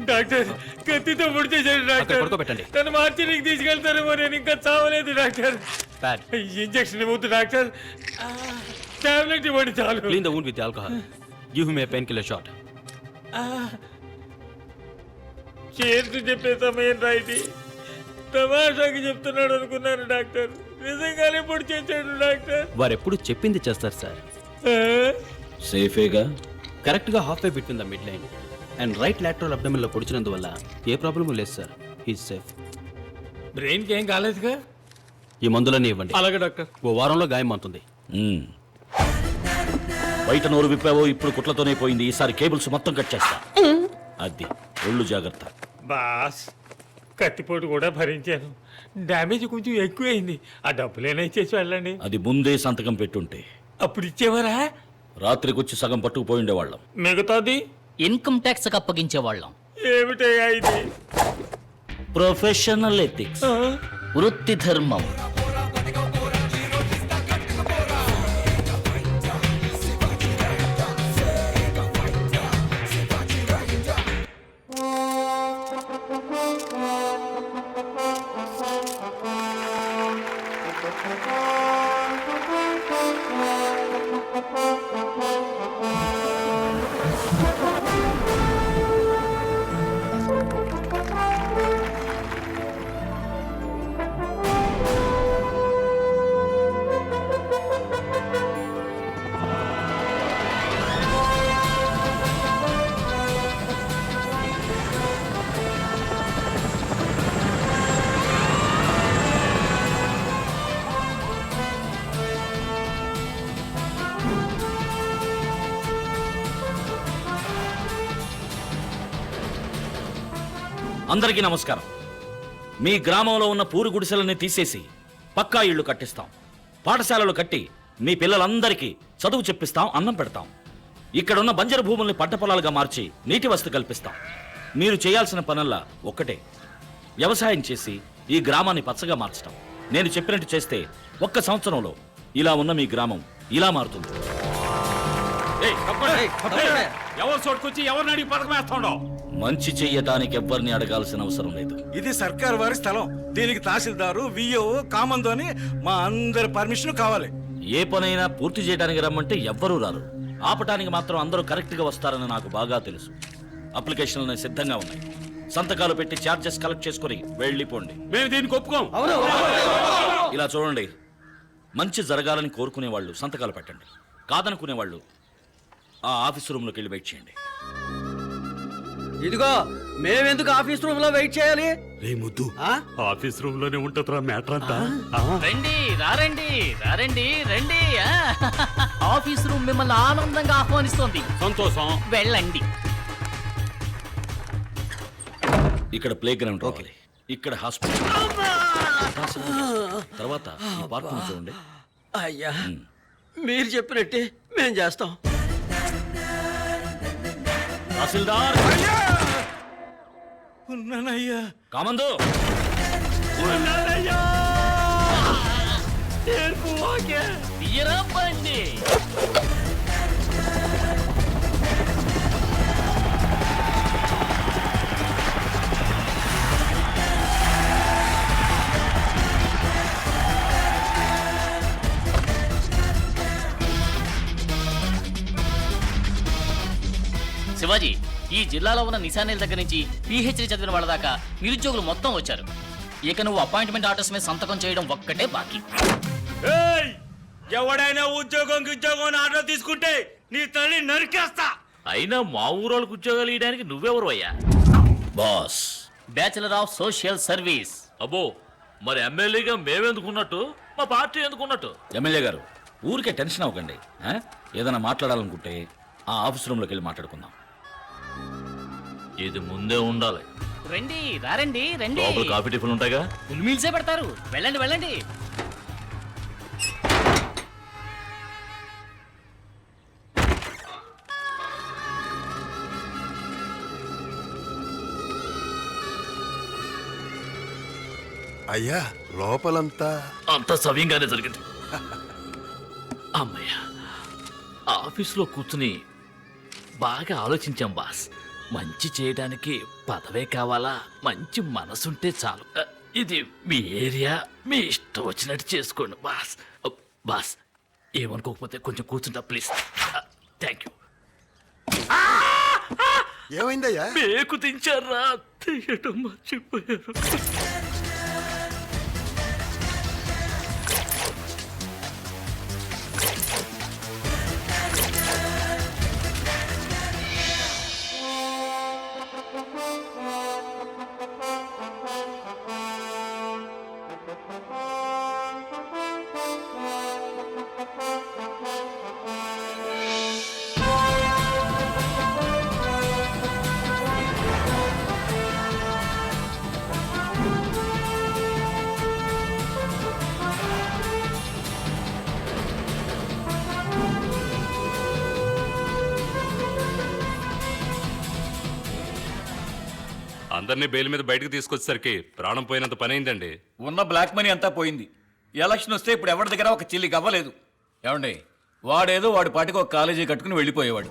Doctor కత్తితో పొడి చేశాడు డాక్టర్. పడుకోబెట్టండి. తను మార్చినికి తీసుకెళ్తారేమో, నేను ఇంకా చావలేదు డాక్టర్. ఇంజక్షన్ ఇవ్వద్దు డాక్టర్, టాబ్లెట్ ఇవ్వండి చాలు. Clean the wound with alcohol. Give him a pain killer shot. చేర్చి చెప్పే సమయం రాయిది, తమాషాకి చెప్తున్నాడు అనుకున్నాను డాక్టర్. నిజంగానే పొడి చేశాడు డాక్టర్. వారు ఎప్పుడు చెప్పింది చేస్తారు సార్. సేఫేగా? కరెక్ట్ గా half way between the mid line and right lateral abdomen లో పొడిచినందువల్ల ఏ ప్రాబ్లము లేదు సార్. He's safe. బ్రెయిన్ కి ఏం కాలేదుగా? ఈ మందులన్నీ ఇవ్వండి. అలాగే డాక్టర్. ఓ వారంలో గాయం అవుతుంది. బయట నోరు విప్పావో ఇప్పుడు కుట్లతోనే పోయింది. ఈసారి కేబుల్స్ మొత్తం కట్ చేస్తా. అది ఒళ్ళు జాగ్రత్త. బాస్, కత్తిపోటు కూడా భరించాను. డ్యామేజ్ కొంచెం ఎక్కువైంది. ఆ డబ్బులేనా ఇచ్చేసి వెళ్ళండి. అది ముందే సంతకం పెట్టుంటే అప్పుడు ఇచ్చేవారా? రాత్రికొచ్చి సగం పట్టుకుపోయిండేవాళ్ళం. మిగతాది ఇన్కమ్ ట్యాక్స్ అప్పగించేవాళ్ళం. ఏమిటయ్యా ఇది? ప్రొఫెషనల్ ఎథిక్స్, వృత్తి ధర్మం. అందరికీ నమస్కారం. మీ గ్రామంలో ఉన్న పూరు గుడిసెలని తీసేసి పక్కా ఇళ్లు కట్టిస్తాం. పాఠశాలలు కట్టి మీ పిల్లలందరికీ చదువు చెప్పిస్తాం, అన్నం పెడతాం. ఇక్కడున్న బంజరు భూముల్ని పంట పొలాలుగా మార్చి నీటి వసతి కల్పిస్తాం. మీరు చేయాల్సిన పనుల్లా ఒక్కటే, వ్యవసాయం చేసి ఈ గ్రామాన్ని పచ్చగా మార్చడం. నేను చెప్పినట్టు చేస్తే ఒక్క సంవత్సరంలో ఇలా ఉన్న మీ గ్రామం ఇలా మారుతుంది. ఎవరు చోటుకొచ్చి ఎవరిని అడిగి పథకం వేస్తాడో? మంచి చెయ్యటానికి ఎవ్వరిని అడగాల్సిన అవసరం లేదు. ఇది సర్కార్ వారి స్థలం. దీనికి తహసీల్దారు, విఓ, కామందో అని మా అందరి పర్మిషన్ కావాలి. ఏ పనైనా పూర్తి చేయడానికి రమ్మంటే ఎవ్వరూ రారు. ఆపటానికి మాత్రం అందరూ కరెక్ట్ గా వస్తారని నాకు బాగా తెలుసు. అప్లికేషన్లు సిద్ధంగా ఉన్నాయి. సంతకాలు పెట్టి ఛార్జెస్ కలెక్ట్ చేసుకుని వెళ్ళిపోండి. మేము దీనికి ఒప్పుకోం. ఇలా చూడండి, మంచి జరగాలని కోరుకునే వాళ్ళు సంతకాలు పెట్టండి, కాదనుకునే వాళ్ళు ఆ ఆఫీస్ రూమ్ లోకి వెళ్ళి వెయిట్ చేయండి. ఇదిగో, మేమెందుకు ఆఫీస్ రూమ్ లో వెయిట్ చేయాలి? రే ముద్దు, ఆఫీస్ రూమ్ లోనే ఉంటుందిరా మ్యాటర్ అంతా. రండి రారండి రారండి రండి. ఆఫీస్ రూమ్ మిమ్మల్ని ఆనందంగా ఆహ్వానిస్తోంది. సంతోషం. వెళ్ళండి. ఇక్కడ ప్లే గ్రౌండ్ రావాలి, ఇక్కడ హాస్పిటల్, తర్వాత ఈ పార్కును చూడండి. అయ్యా, మీరు చెప్పినట్టే మేం చేస్తాం. తహసీల్దార్, ఉన్నానయ్యా. కామందో, తీయరా బండి. శివాజీ, ఈ జిల్లాలో ఉన్న నిశానేల దగ్గర నుంచి పిహెచ్డి చదివిన వాళ్ళ దాకా నిరుద్యోగులు మొత్తం వచ్చారు. ఇక నువ్వు అపాయింట్మెంట్ ఆర్డర్స్ మీద సంతకం చేయడం ఒక్కటే బాకీ. ఎవడైనా ఉద్యోగం ఆర్డర్ తీసుకుంటే నీ తల్లి నరికేస్తా. అయినా మా ఊరోళ్ళకు ఉద్యోగాలు ఇవ్వడానికి నువ్వెవరు అయ్యా? Boss. Bachelor of social service. అబ్బో, మరి ఎమ్మెల్యేగా మేమెందుకున్నట్టు, మా పార్టీ ఎందుకున్నట్టు? ఎమ్మెల్యే గారు, ఊరికే టెన్షన్ అవ్వకండి. ఏదైనా మాట్లాడాలనుకుంటే ఆ ఆఫీస్ రూమ్ లోకి వెళ్ళి మాట్లాడుకుందాం. ఇది ముందే ఉండాలి. రండి రారండి రండి. లోపల కాఫీ టిఫిన్ ఉంటాయిగా, ఫుల్ మీల్సే పెడతారు. వెళ్ళండి వెళ్ళండి. అయ్యా, లోపలంతా అంత సవ్యంగానే జరిగింది. అమ్మయ్య, ఆఫీస్లో కూర్చుని బాగా ఆలోచించాం బాస్. మంచి చేయడానికి పదవే కావాలా? మంచి మనసుంటే చాలు. ఇది మీ ఏరియా, మీ ఇష్టం వచ్చినట్టు చేసుకోండి బాస్. బాస్ ఏమనుకోకపోతే కొంచెం కూర్చుంటా ప్లీజ్. Thank you. ఏమైందయ్యా? మేకు దించారా? తీయటం మర్చిపోయారు. అందరినీ బెయిల్ మీద బయటకు తీసుకొచ్చేసరికి ప్రాణం పోయినంత పని అయిందండి. ఉన్న బ్లాక్ మనీ అంతా పోయింది. ఎలక్షన్ వస్తే ఇప్పుడు ఎవరి దగ్గర ఒక చిల్లి అవ్వలేదు. ఏమండి, వాడేదో వాడి పాటికి ఒక కాలేజీ కట్టుకుని వెళ్ళిపోయేవాడు.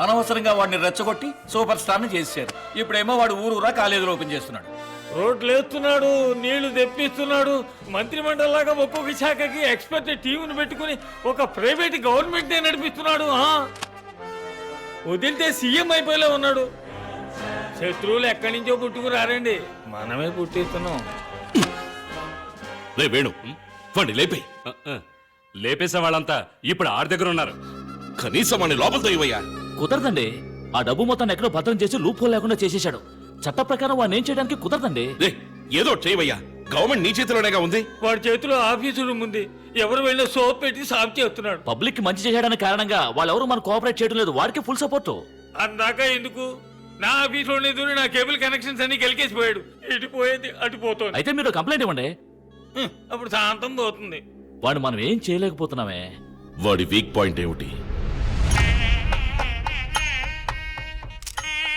అనవసరంగా వాడిని రెచ్చగొట్టి సూపర్ స్టార్ని చేశారు. ఇప్పుడేమో వాడు ఊరూరా కాలేజీలు ఓపెన్ చేస్తున్నాడు. రోడ్లు వేస్తున్నాడు, నీళ్లు తెప్పిస్తున్నాడు. మంత్రిమండలిలాగా ఒక్కొక్క శాఖకి ఎక్స్పర్ట్ టీంను పెట్టుకుని ఒక ప్రైవేట్ గవర్నమెంట్ నడిపిస్తున్నాడు. వదిలితే సీఎం అయిపోయేలా ఉన్నాడు. శత్రువులు ఎక్కడి నుంచో పుట్టుకురారండి, మనమే పుట్టిస్తున్నాం. రే వేణు, వాడిని లేపే. లేపేసే వాళ్ళంతా ఇప్పుడు ఆడి దగ్గర ఉన్నారు. కనీసం వాడిని లోపలతో ఇవ్వయ్యా. కుదరదండి. ఆ డబ్బు మొత్తాన్ని ఎక్కడో భద్రం చేసి లూప్ హోల్ లేకుండా చేసేశాడు. చట్ట ప్రకారం వాడిని ఏం చేయడానికి కుదరదండి. ఏదో చేయవయ్యా, గవర్నమెంట్ నీ చేతిలోనేగా ఉంది. వాడి చేతిలో ఆఫీసు రూమ్ ఉంది, ఎవరు వెళ్ళినా సోప్ పెట్టి సాఫ్ చేస్తున్నాడు. పబ్లిక్ కి మంచి చేయడానికి కారణంగా వాళ్ళెవరూ మనం కోఆపరేట్ చేయడం లేదు. వాడికి ఫుల్ సపోర్ట్. అందాక ఎందుకు? నా ఆఫీస్లోనే దూరి నా కేబుల్ కనెక్షన్స్ అన్ని కలికేసిపోయాడు. ఇటు పోయేది అటు పోతుంది. అయితే మీరు కంప్లైంట్ ఇవ్వండి. అప్పుడు శాంతం పోతుంది. వాడు మనం ఏం చేయలేకపోతున్నామే. వాడి వీక్ పాయింట్ ఏమిటి?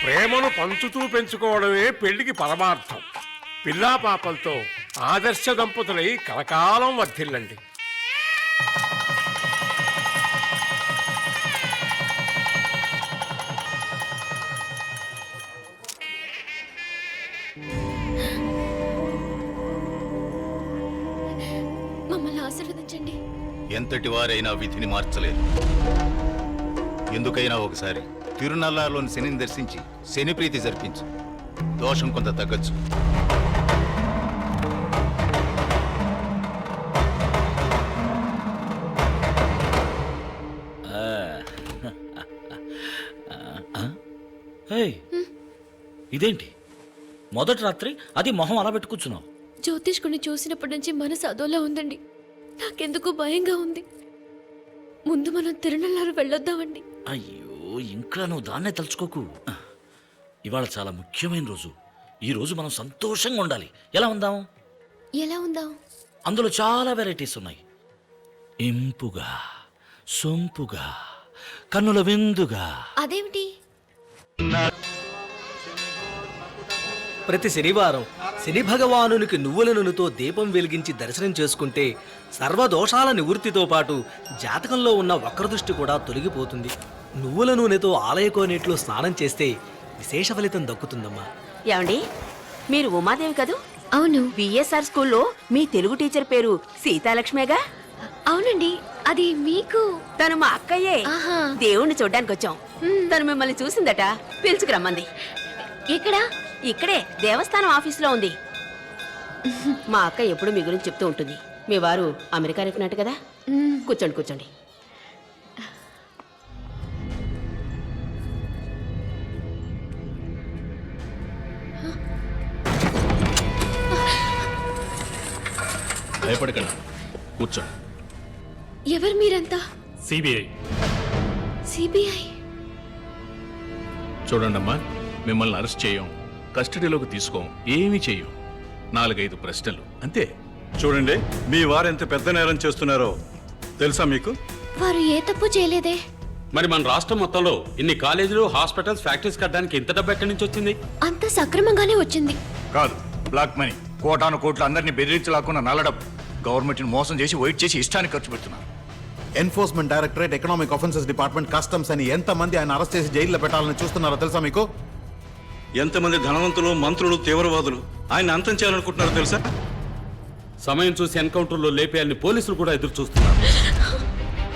ప్రేమను పంచుతూ పెంచుకోవడమే పెళ్లికి పరమార్థం. పిల్లా పాపలతో ఆదర్శ దంపతులై కలకాలం వర్ధిల్లండి. మమ్మల్ని ఆశీర్వదించండి. ఎంతటి వారైనా విధిని మార్చలేరు. ఎందుకైనా ఒకసారి తిరునల్లాలోని శనిని దర్శించి శని ప్రీతి జరిపించు. దోషం కొంత తగ్గచ్చు. ఇదేంటి మొదటి రాత్రి అది మొహం అలా పెట్టు కూర్చున్నావు? జ్యోతిష్కుని చూసినప్పటి నుంచి మనసు అదోలా ఉందండి. నాకెందుకు భయంగా ఉంది. ముందు మనం తిరునల్లారు వెళ్ళొద్దామండి. అయ్యో, ఇంకా నువ్వు దాన్నే తలుచుకోకు. ఇవాళ చాలా ముఖ్యమైన రోజు. ఈ రోజు మనం సంతోషంగా ఉండాలి. ఎలా ఉందాం? ఎలా ఉందాం? అందులో చాలా వెరైటీస్ ఉన్నాయి. ఇంపుగా, సొంపుగా, కన్నుల విందుగా. అదేమిటి? ప్రతి శనివారం శని భగవానునికి నువ్వుల నూనెతో దీపం వెలిగించి దర్శనం చేసుకుంటే సర్వదోషాల నివృత్తితో పాటు జాతకంలో ఉన్న వక్రదృష్టి కూడా తొలగిపోతుంది. నువ్వుల నూనెతో ఆలయ కోనేట్లో స్నానం చేస్తే విశేష ఫలితం దక్కుతుందమ్మా. ఏమండి, మీరు ఉమాదేవి కదూ? అవును. బిఎస్ఆర్ స్కూల్లో మీ తెలుగు టీచర్ పేరు సీతాలక్ష్మేగా? అవునండి. అది మీకు? తను మా అక్కయ్యే. దేవుణ్ణి చూడ్డానికి వచ్చాం. తను మిమ్మల్ని చూసిందట, పిలుచుకురమ్మంది. ఇక్కడ? ఇక్కడే దేవస్థానం ఆఫీసులో ఉంది. మా అక్క ఎప్పుడు మీ గురించి చెప్తూ ఉంటుంది. మీ వారు అమెరికా రేపినట్టు కదా. కూర్చోండి కూర్చోండి. భయపడకండి, కూర్చోండి. ఎవరు మీరంతా? సిబిఐ. సిబిఐ? చూడండమ్మా, మిమ్మల్ని అరెస్ట్ చేయం, కస్టడీలోకి తీసుకోం, ఏమీ చెయ్యం. 4-5 ప్రశ్నలు అంతే. చూడండి, మీ వారు ఎంత పెద్ద నేరం చేస్తున్నారో తెలుసా మీకు? వారు ఏ తప్పు చేయలేదే. మరి మన రాష్ట్రం మొత్తంలో ఇన్ని కాలేజీలు, హాస్పిటల్స్, ఫ్యాక్టరీస్ కట్టడానికి ఇంత డబ్బు ఎక్కడి నుంచి వచ్చింది? అంత సక్రమంగానే వచ్చింది. కాదు, బ్లాక్ మనీ. కోటాను కోట్లు అందరినీ బెదిరించలాక్కున్న నల్ల డబ్బు. గవర్నమెంట్ని మోసం చేసి వైట్ చేసి ఇష్టానికి ఖర్చు పెడుతున్నారు. Enforcement directorate, economic offences department, customs అని ఎంతమంది ఆయన అరెస్ట్ చేసి జైల్లో పెట్టాలని చూస్తున్నారో తెలుసా మీకు? ఎంతమంది ధనవంతులు, మంత్రులు, తీవ్రవాదులు ఆయన అంతం చేయాలనుకుంటున్నారో తెలుసా? సమయం చూసి ఎన్కౌంటర్లో లేపేయాలని పోలీసులు కూడా ఎదురు చూస్తున్నారు.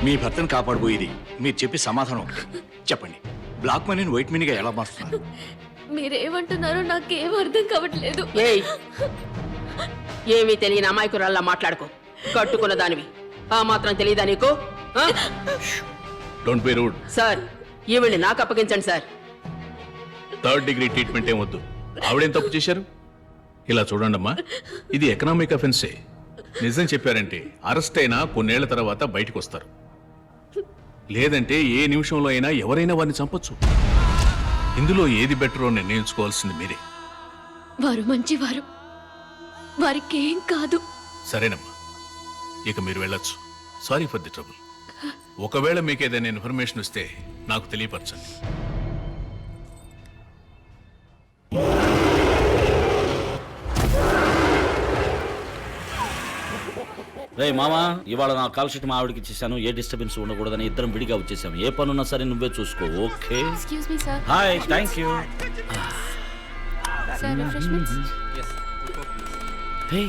మీ భర్తను కాపాడబోయేది మీరు చెప్పే సమాధానం ఒకటి చెప్పండి. బ్లాక్ మనీని వైట్ మనీగా ఎలా మారుస్తున్నారు? మీరేమంటున్నారో నాకేం అర్థం కావట్లేదు. ఏయ్ ఏమీ తెలియని అమాయకురాల్లా మాట్లాడుకో. కట్టుకున్న దానివి ఆ మాత్రం తెలియదా నీకు? ఆ? Don't be rude. సార్ ఈవిడ్ని నాకు అప్పగించండి సార్. 3rd డిగ్రీ ట్రీట్మెంట్ ఏం వద్దు. ఆవిడేం తప్పు చేశారు? ఇలా చూడండమ్మా, ఇది ఎకనామిక్ అఫెన్సే. నిజం చెప్పారంటే అరెస్ట్ అయినా కొన్నేళ్ల తర్వాత బయటకు వస్తారు. లేదంటే ఏ నిమిషంలో అయినా ఎవరైనా వారిని చంపొచ్చు. ఇందులో ఏది బెటరో నిర్ణయించుకోవాల్సింది మీరే. వారు మంచివారు, వారికి ఏం కాదు. సరేనమ్మా, ఇక మీరు వెళ్ళొచ్చు. Sorry for the trouble. ఒకవేళ మీకు ఏదైనా ఇన్ఫర్మేషన్ వస్తే నాకు తెలియపరచండి. రే మామా, ఇవాళ నా కాల్ షీట్ మా ఆవిడకి ఇచ్చేసాను. ఏ డిస్టర్బెన్స్ ఉండకూడదని ఇద్దరం విడిగా వచ్చేసాము. ఏ పనున్నా సరే నువ్వే చూసుకో. Okay? Excuse me sir. Hi, thank you. Sir refreshments. Hey,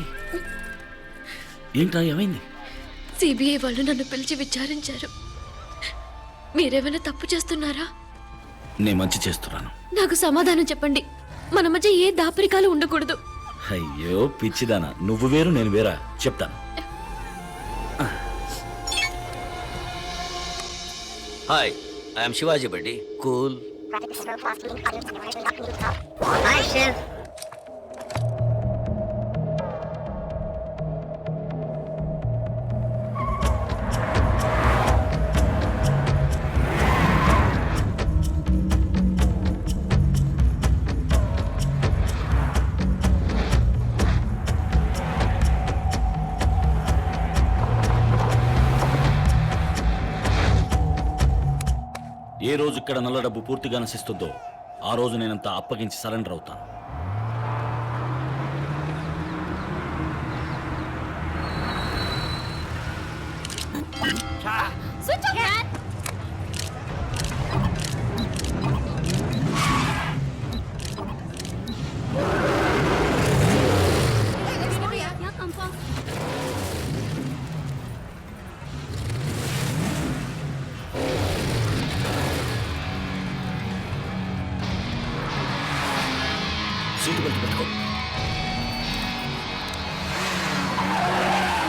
ఏంటా ఏమైంది? సిబిఐ వాళ్ళు నన్ను పిలిచి విచారించారు. మీరేమైనా తప్పు చేస్తున్నారా? నేను మంచి చేస్తున్నాను. నాకు సమాధానం చెప్పండి. మన మధ్య ఏ దాపరికాలు ఉండకూడదు. అయ్యో పిచ్చిదానా, నువ్వు వేరు నేను వేరా? చెప్తాను. Hi, I'm Shivaji buddy. Cool. ఏ రోజు ఇక్కడ నల్ల డబ్బు పూర్తిగా నశిస్తుందో ఆ రోజు నేనంతా అప్పగించి సరెండర్ అవుతాను. Switch off, man.